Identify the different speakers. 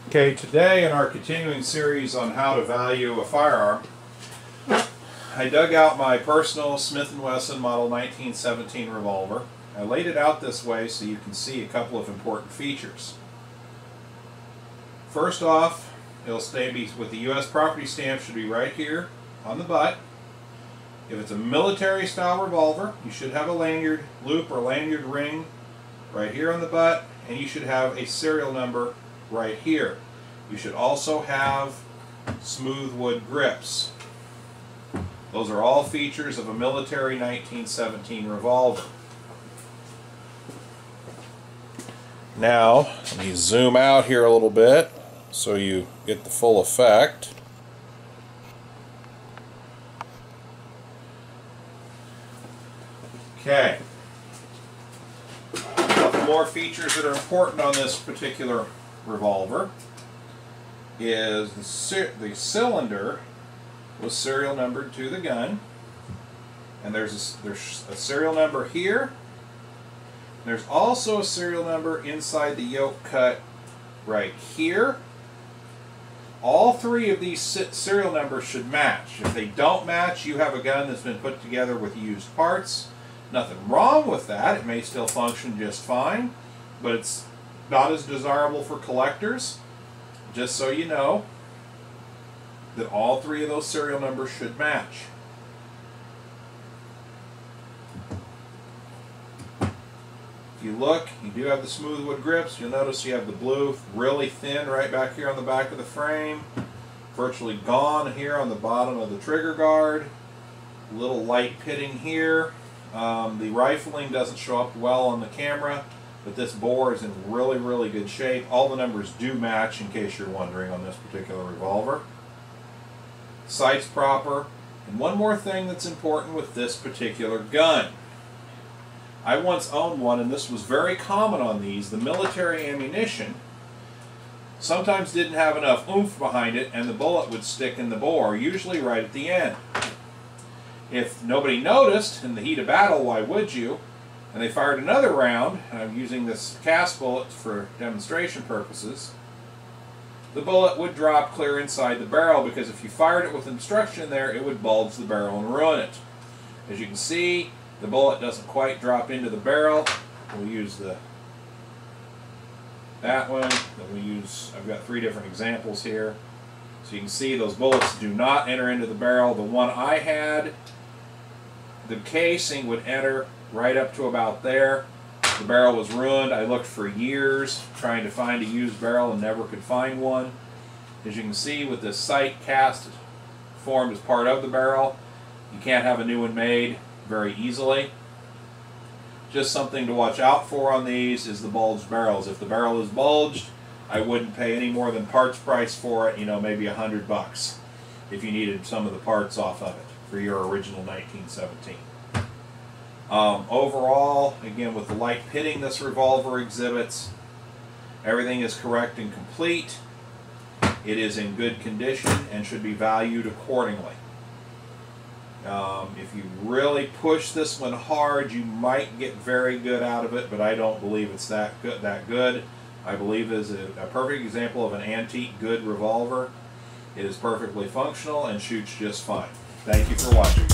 Speaker 1: Okay, today in our continuing series on how to value a firearm, I dug out my personal Smith & Wesson Model 1917 revolver. I laid it out this way so you can see a couple of important features. First off, it'll stay with the U.S. property stamp should be right here on the butt. If it's a military style revolver, you should have a lanyard loop or lanyard ring right here on the butt, and you should have a serial number right here. You should also have smooth wood grips. Those are all features of a military 1917 revolver. Now, let me zoom out here a little bit so you get the full effect. Okay. A couple more features that are important on this particular revolver is the cylinder was serial numbered to the gun, and there's a serial number here. There's also a serial number inside the yoke cut right here. All three of these serial numbers should match. If they don't match, you have a gun that's been put together with used parts. Nothing wrong with that. It may still function just fine, but it's not as desirable for collectors. Just so you know that all three of those serial numbers should match. If you look, you do have the smooth wood grips. You'll notice you have the blue really thin right back here on the back of the frame. Virtually gone here on the bottom of the trigger guard. A little light pitting here. The rifling doesn't show up well on the camera, but this bore is in really good shape. All the numbers do match, in case you're wondering, on this particular revolver. Sight's proper. And one more thing that's important with this particular gun. I once owned one, and this was very common on these. The military ammunition sometimes didn't have enough oomph behind it, and the bullet would stick in the bore, usually right at the end. If nobody noticed in the heat of battle, why would you? And they fired another round, and I'm using this cast bullet for demonstration purposes, the bullet would drop clear inside the barrel, because if you fired it with instruction there, it would bulge the barrel and ruin it. As you can see, the bullet doesn't quite drop into the barrel. We'll use that one, then I've got three different examples here. So you can see those bullets do not enter into the barrel. The one I had, the casing would enter right up to about there. The barrel was ruined. I looked for years trying to find a used barrel and never could find one. As you can see, with this sight cast formed as part of the barrel, you can't have a new one made very easily. Just something to watch out for on these is the bulged barrels. If the barrel is bulged, I wouldn't pay any more than parts price for it, maybe $100 if you needed some of the parts off of it for your original 1917. Overall, again, with the light pitting this revolver exhibits, everything is correct and complete. It is in good condition and should be valued accordingly. If you really push this one hard, you might get very good out of it, but I don't believe it's that good. I believe it is a perfect example of an antique good revolver. It is perfectly functional and shoots just fine. Thank you for watching.